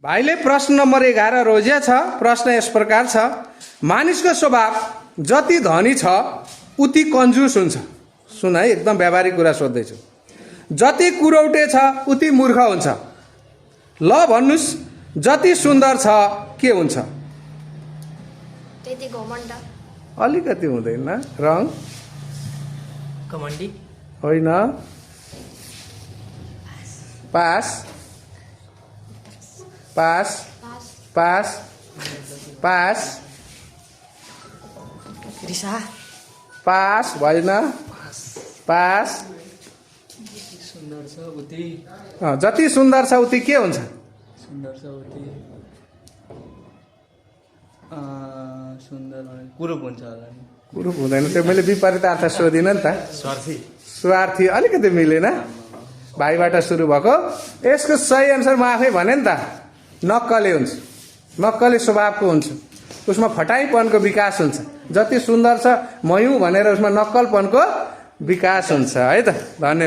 भाइले प्रश्न नम्बर 11 रोज्या छ। प्रश्न यस प्रकार छ, मानिसको स्वभाव जति धनी छ उति कन्जुस हुन्छ। सुन है, एकदम व्यावहारिक कुरा सोध्दैछु। जति कुरौटे छ उति मूर्ख हुन्छ। ल भन्नुस्, जति सुन्दर छ के हुन्छ? त्यति घमण्ड। अलिकति हुँदैन। रङ घमण्डी होइन। पास पास पास पास रिसा पास भएन। पास। सुन्दर छ उति जति सुन्दर छ उति के हुन्छ? सुन्दर छ उति सुन्दर कुरूप हुन्छ होला नि। कुरूप हुँदैन। त्यो मैले विपरीत अर्थ सोधिनँ नि त। स्वार्थी स्वार्थी अलिकति मिलेन। भाइबाट सुरु भएको। यसको सही अनुसार म आफै भने नि त, नक्कले हुन्छ। नक्कले स्वभावको हुन्छ। उसमा फटाइपनको विकास हुन्छ। जति सुन्दर छ मयौँ भनेर उसमा नक्कलपनको विकास हुन्छ है त। धन्यवाद।